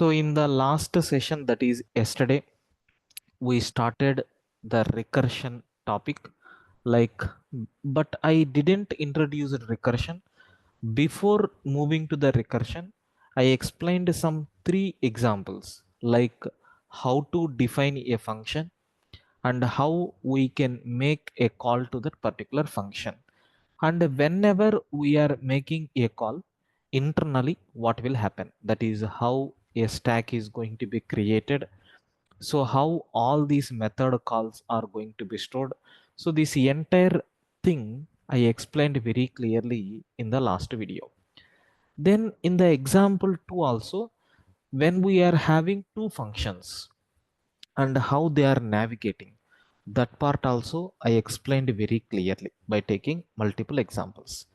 So in the last session, that is yesterday, we started the recursion topic, like, but I didn't introduce recursion. Before moving to the recursion, I explained some three examples, like how to define a function and how we can make a call to that particular function. And whenever we are making a call internally, what will happen? That is how a stack is going to be created. So how all these method calls are going to be stored. So this entire thing I explained very clearly in the last video. Then in the example 2 also, when we are having two functions and how they are navigating, that part also I explained very clearly by taking multiple examples.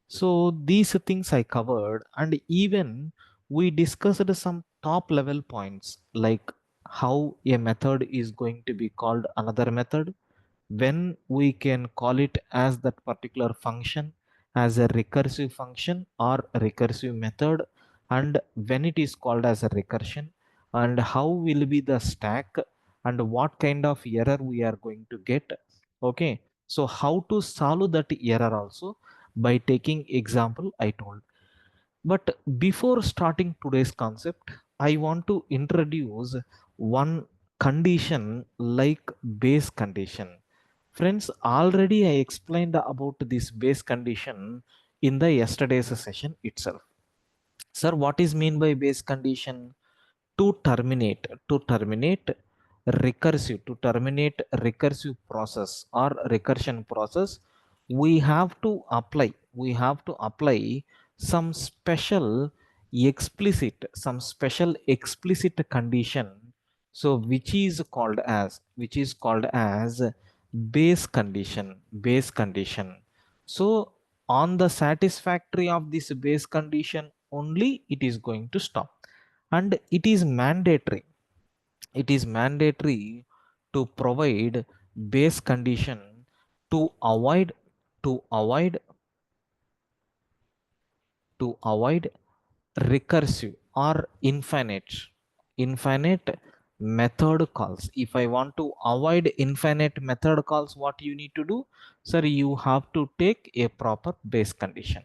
So these things I covered, and even we discussed some top level points, like how a method is going to be called another method, when we can call it as that particular function as a recursive function or recursive method, and when it is called as a recursion, and how will be the stack, and what kind of error we are going to get. Okay, so how to solve that error also by taking example I told. But before starting today's concept, I want to introduce one condition, like base condition. Friends, already I explained about this base condition in the yesterday's session itself. Sir, what is mean by base condition? To terminate recursive process or recursion process, we have to apply some explicit condition, so which is called as base condition. So on the satisfactory of this base condition only it is going to stop, and it is mandatory to provide base condition to avoid to avoid to avoid recursive or infinite method calls. If I want to avoid infinite method calls, what you need to do? Sir, you have to take a proper base condition.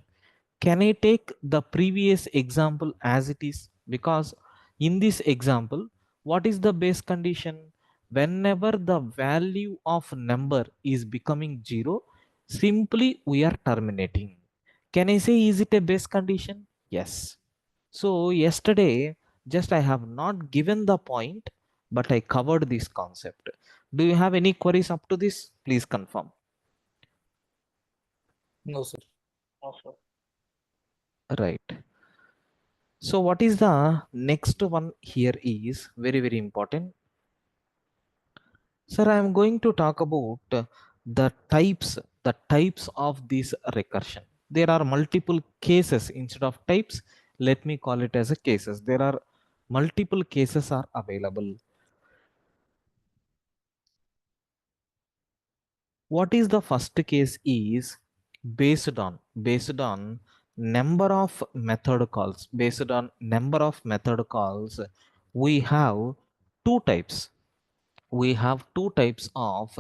Can I take the previous example as it is? Because in this example, what is the base condition? Whenever the value of number is becoming 0, simply we are terminating. Can I say is it a base condition? Yes. So yesterday, just I have not given the point, but I covered this concept. Do you have any queries up to this? Please confirm. No, sir. No, sir. Right. So what is the next one here is very, very important. Sir, I am going to talk about the types of this recursion. There are multiple cases instead of types. Let me call it as a cases. There are multiple cases are available. What is the first case is based on number of method calls. Based on number of method calls, we have two types. We have two types of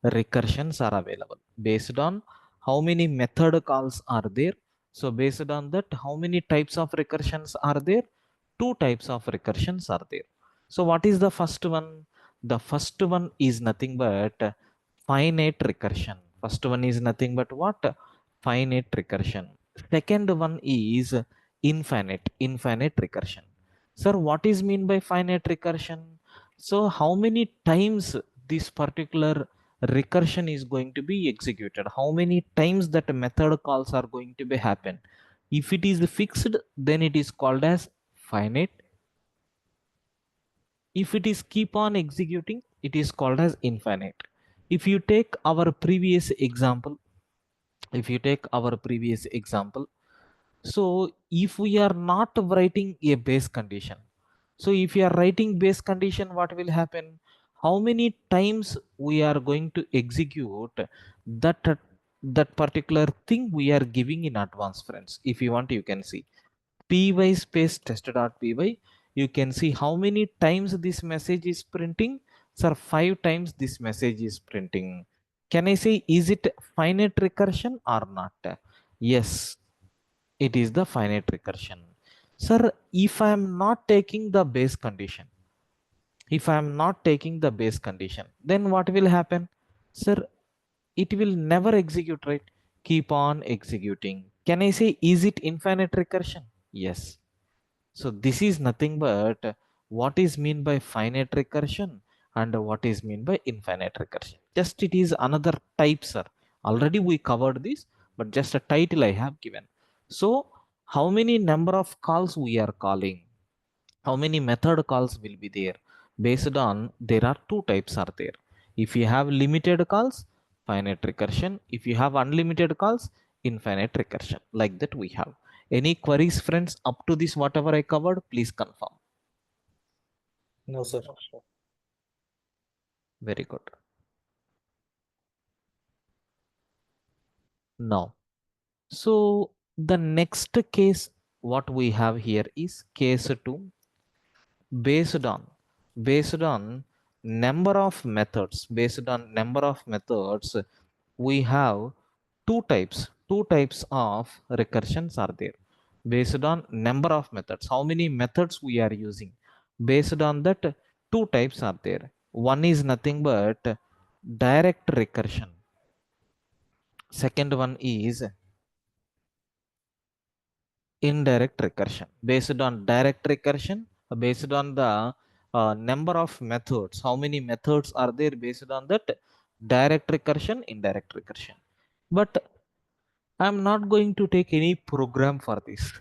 recursions are available based on how many method calls are there. So based on that, how many types of recursions are there? Two types of recursions are there. So what is the first one? The first one is nothing but finite recursion. First one is nothing but what? Finite recursion. Second one is infinite recursion. Sir, what is mean by finite recursion? So how many times this particular recursion is going to be executed? How many times that method calls are going to be happen? If it is fixed, then it is called as finite. If it is keep on executing, it is called as infinite. If you take our previous example, if you take our previous example, so if we are not writing a base condition, so if you are writing base condition, what will happen? How many times we are going to execute that particular thing we are giving in advance, friends? If you want, you can see py space test.py. you can see how many times this message is printing. Sir, 5 times this message is printing. Can I say, is it finite recursion or not? Yes, it is the finite recursion. Sir, if I am not taking the base condition, if I am not taking the base condition, then what will happen? Sir, it will never execute, right? Keep on executing. Can I say, is it infinite recursion? Yes. So this is nothing but what is mean by finite recursion and what is mean by infinite recursion. Just it is another type, sir. Already we covered this, but just a title I have given. So how many number of calls we are calling, how many method calls will be there? Based on, there are two types are there. If you have limited calls, finite recursion. If you have unlimited calls, infinite recursion. Like that we have. Any queries, friends, up to this whatever I covered? Please confirm. No, sir. No, sir. Very good. Now, so the next case what we have here is case 2. based on based on number of methods, based on number of methods, we have two types of recursions are there. Based on number of methods, how many methods we are using, based on that, two types are there. One is nothing but direct recursion. Second one is indirect recursion. Based on direct recursion, based on the number of methods, how many methods are there, based on that, direct recursion, indirect recursion. But I'm not going to take any program for this,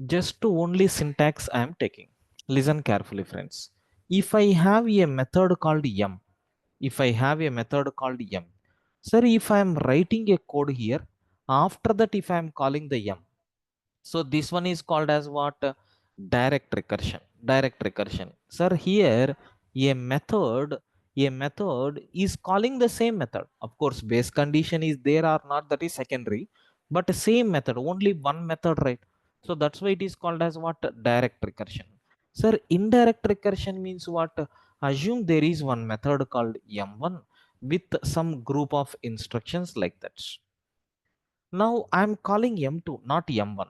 just to only syntax I am taking. Listen carefully, friends. If I have a method called m, if I have a method called m, sir, if I am writing a code here, after that if I am calling the m, so this one is called as what? Direct recursion. Direct recursion. Sir, here a method is calling the same method. Of course, base condition is there or not, that is secondary, but same method, only one method, right? So that's why it is called as what? Direct recursion. Sir, indirect recursion means what? Assume there is one method called m1 with some group of instructions like that. Now I'm calling m2, not m1.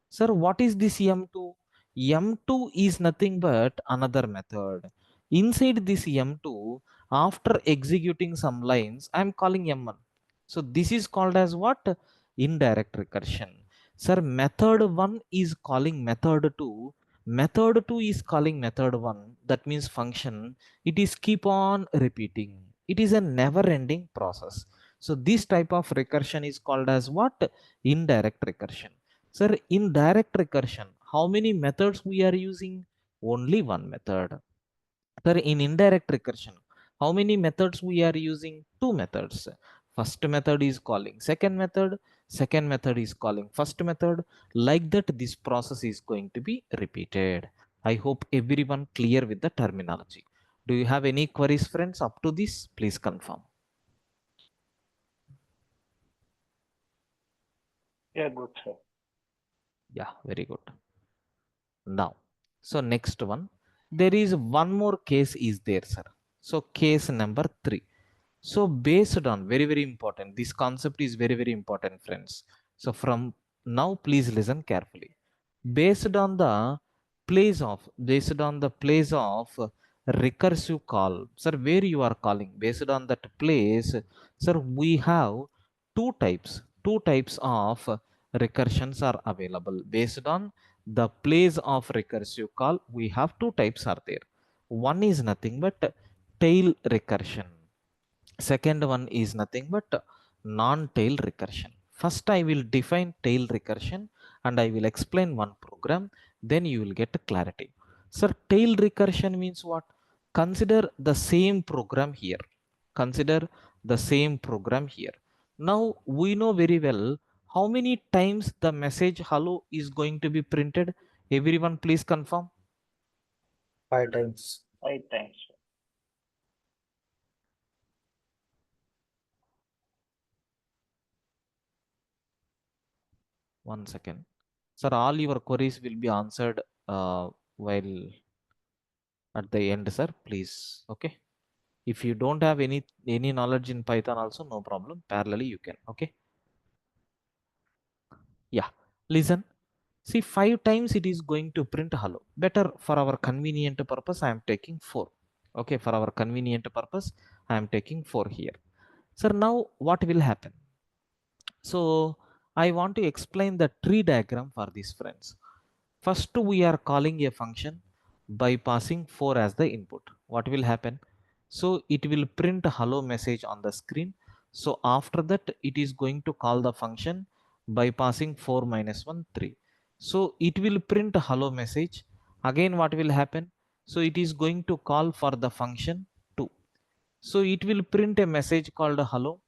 Sir, what is this m2? M2 is nothing but another method. Inside this m2, after executing some lines, I am calling m1. So this is called as what? Indirect recursion. Sir, method 1 is calling method 2. Method 2 is calling method 1. That means function. It is keep on repeating. It is a never ending process. So this type of recursion is called as what? Indirect recursion. Sir, in direct recursion, how many methods we are using? Only one method. Sir, in indirect recursion, how many methods we are using? Two methods. First method is calling second method is calling first method. Like that, this process is going to be repeated. I hope everyone clear with the terminology. Do you have any queries, friends, up to this? Please confirm. Yeah, good, sir. Yeah, very good. Now, so next one, there is one more case is there, sir. So case number 3. So based on, very, very important, this concept is very, very important, friends. So from now, please listen carefully. Based on the place of recursive call, sir, where you are calling, based on that place, sir, we have two types of recursions are available. Based on the place of recursive call, we have two types are there. One is nothing but tail recursion. Second one is nothing but non-tail recursion. First, I will define tail recursion and I will explain one program. Then you will get clarity. Sir, tail recursion means what? Consider the same program here. Consider the same program here. Now we know very well how many times the message hello is going to be printed. Everyone, please confirm. 5 times. 5 times, sir. One second. Sir, all your queries will be answered while at the end, sir, please. Okay. If you don't have any knowledge in Python also, no problem. Parallelly, you can. Okay. Yeah. Listen. See, 5 times it is going to print hello. Better for our convenient purpose, I am taking 4. Okay. For our convenient purpose, I am taking 4 here. Sir, now what will happen? So I want to explain the tree diagram for these friends. First, we are calling a function by passing 4 as the input. What will happen? So it will print a hello message on the screen. So after that, it is going to call the function by passing 4 minus 1, 3. So it will print a hello message. Again, what will happen? So it is going to call for the function 2. So it will print a message called hello,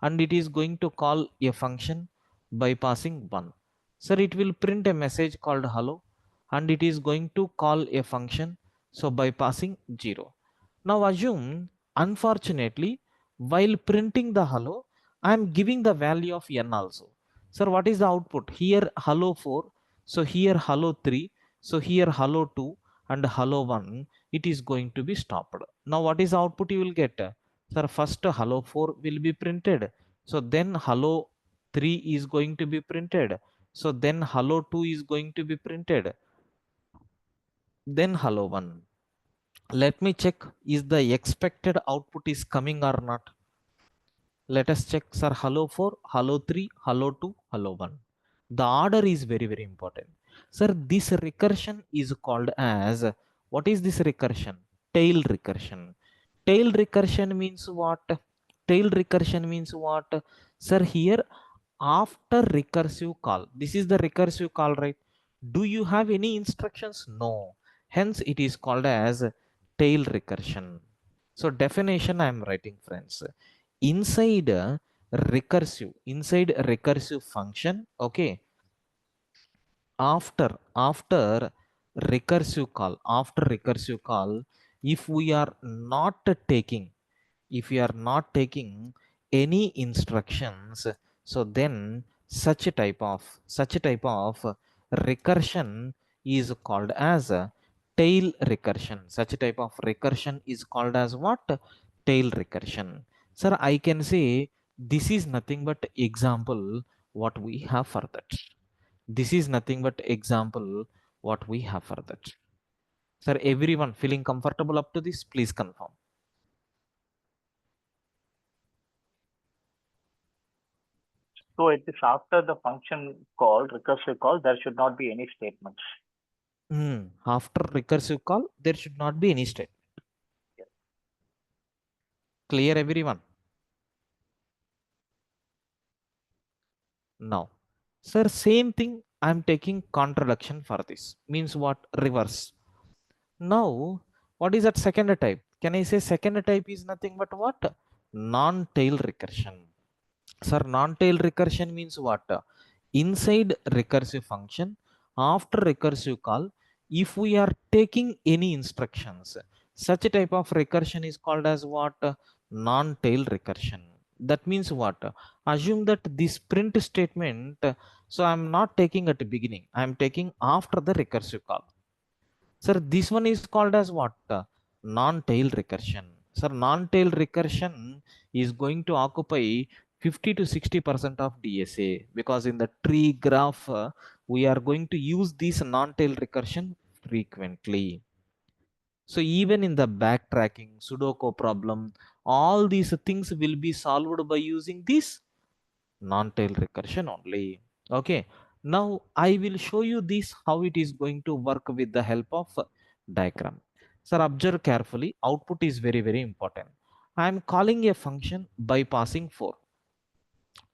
and it is going to call a function by passing 1. Sir, it will print a message called hello, and it is going to call a function so by passing 0. Now assume, unfortunately, while printing the hello, I am giving the value of n also. Sir, what is the output? Here hello 4, so here hello 3, so here hello 2 and hello 1. It is going to be stopped. Now what is the output you will get? Sir, first hello 4 will be printed. So then hello 3 is going to be printed. So then hello 2 is going to be printed. Then hello 1. Let me check, is the expected output is coming or not. Let us check, sir. Hello 4, hello 3, hello 2, hello 1. The order is very, very important. Sir, this recursion is called as, what is this recursion? Tail recursion. Tail recursion means what? Tail recursion means what? Sir, here after recursive call, this is the recursive call, right? Do you have any instructions? No. Hence it is called as tail recursion. So definition I am writing, friends. Inside recursive function, okay, after recursive call, if we are not taking, if you are not taking any instructions, so then such a type of recursion is called as a tail recursion. Such a type of recursion is called as what? Tail recursion. Sir, I can say this is nothing but example what we have for that. This is nothing but example what we have for that. Sir, everyone feeling comfortable up to this, please confirm. So it is after the function call, recursive call, there should not be any statements. After recursive call, there should not be any statement. Yes. Clear, everyone? Now, sir, same thing I am taking contradiction for this. Means what? Reverse. Now, what is that second type? Can I say second type is nothing but what? Non-tail recursion. Sir, non-tail recursion means what? Inside recursive function, after recursive call, if we are taking any instructions, such a type of recursion is called as what? Non-tail recursion. That means what? Assume that this print statement, so I'm not taking at the beginning, I'm taking after the recursive call. Sir, this one is called as what? Non-tail recursion. Sir, non-tail recursion is going to occupy 50 to 60% of DSA, because in the tree graph, we are going to use this non-tail recursion frequently. So even in the backtracking, Sudoku problem, all these things will be solved by using this non-tail recursion only. Okay. Now I will show you this how it is going to work with the help of diagram. Sir, observe carefully. Output is very, very important. I am calling a function by passing 4.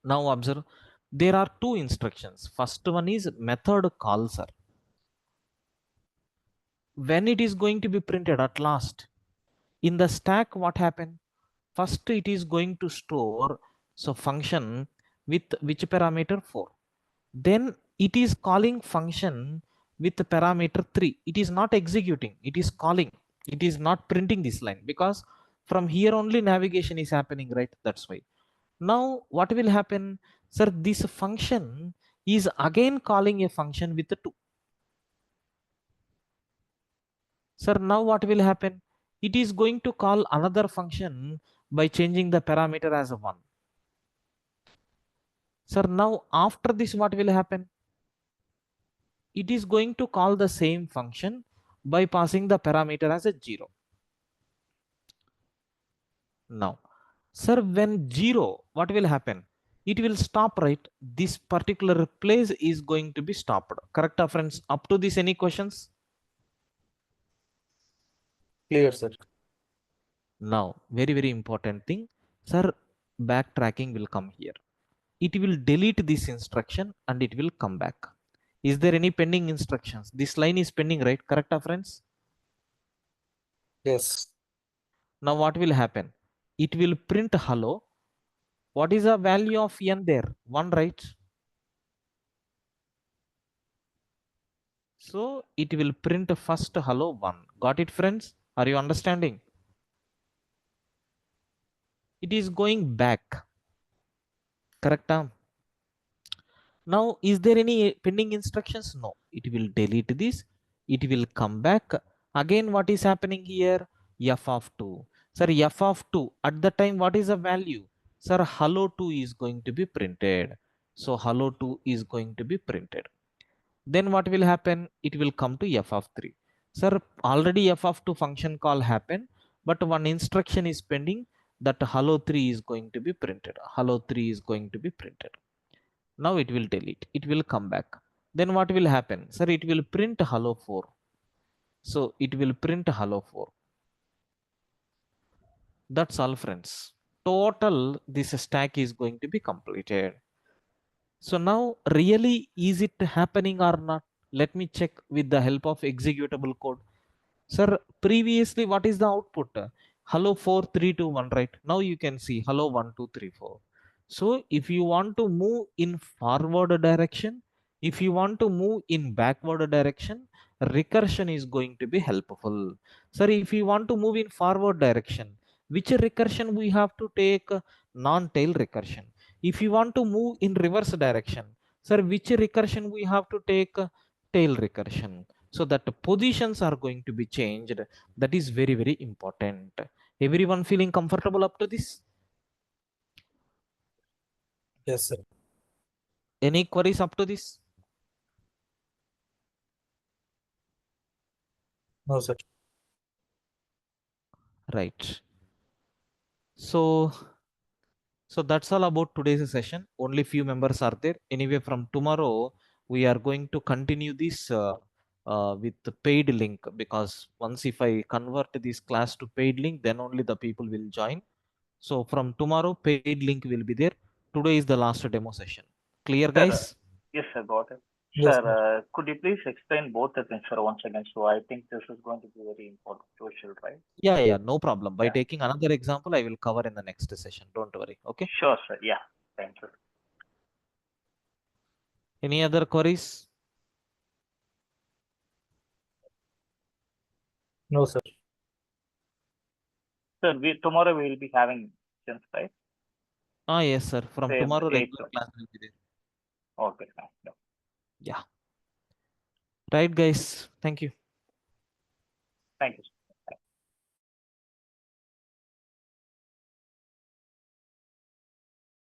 Now observe, there are two instructions. First one is method call, sir. When it is going to be printed at last, in the stack, what happened? First, it is going to store so function with which parameter? 4. Then it is calling function with the parameter 3. It is not executing, it is calling. It is not printing this line, because from here only navigation is happening, right? That's why. Now what will happen? Sir, this function is again calling a function with 2. Sir, now what will happen? It is going to call another function by changing the parameter as a 1. Sir, now after this what will happen? It is going to call the same function by passing the parameter as a 0. Now, sir, when 0, what will happen? It will stop, right? This particular place is going to be stopped. Correct, friends? Up to this, any questions? Clear, sir. Now, very, very important thing. Sir, backtracking will come here. It will delete this instruction and it will come back. Is there any pending instructions? This line is pending, right? Correct, friends? Yes. Now, what will happen? It will print hello. What is the value of n there? 1, right? So it will print first hello 1. Got it, friends? Are you understanding? It is going back. Correct? Now, is there any pending instructions? No. It will delete this. It will come back. Again, what is happening here? F of 2. Sir, f of 2. At the time, what is the value? Sir, hello 2 is going to be printed. So, hello 2 is going to be printed. Then what will happen? It will come to f of 3. Sir, already f of 2 function call happened, but one instruction is pending, that hello 3 is going to be printed. Hello 3 is going to be printed. Now it will delete. It will come back. Then what will happen? Sir, it will print hello 4. So it will print hello 4. That's all, friends. Total, this stack is going to be completed. So now, really, is it happening or not? Let me check with the help of executable code. Sir, previously, what is the output? Hello 4, 3, 2, 1, right? Now you can see hello 1, 2, 3, 4. So if you want to move in forward direction, if you want to move in backward direction, recursion is going to be helpful. Sir, if you want to move in forward direction, which recursion we have to take? Non-tail recursion. If you want to move in reverse direction, sir, which recursion we have to take? Tail recursion. So that the positions are going to be changed. That is very, very important. Everyone feeling comfortable up to this? Yes, sir. Any queries up to this? No, sir. Right. So that's all about today's session. Only few members are there. Anyway, from tomorrow, we are going to continue this with the paid link, because once if I convert this class to paid link, then only the people will join. So from tomorrow, paid link will be there. Today is the last demo session. Clear, Sir, guys? yes, sir, got it. Yes, Sir, could you please explain both the things, sir, once again? So I think this is going to be very important, crucial, right? Yeah, no problem. By Yeah. taking another example, I will cover in the next session. Don't worry. Okay. Sure, sir. Yeah. Thank you. Any other queries? No, sir. Sir, tomorrow we will be having questions, right? Yes, sir. From Same tomorrow, 8. regular class will be there. Okay, fine. Yeah. Yeah. Right, guys. Thank you. Thank you, sir.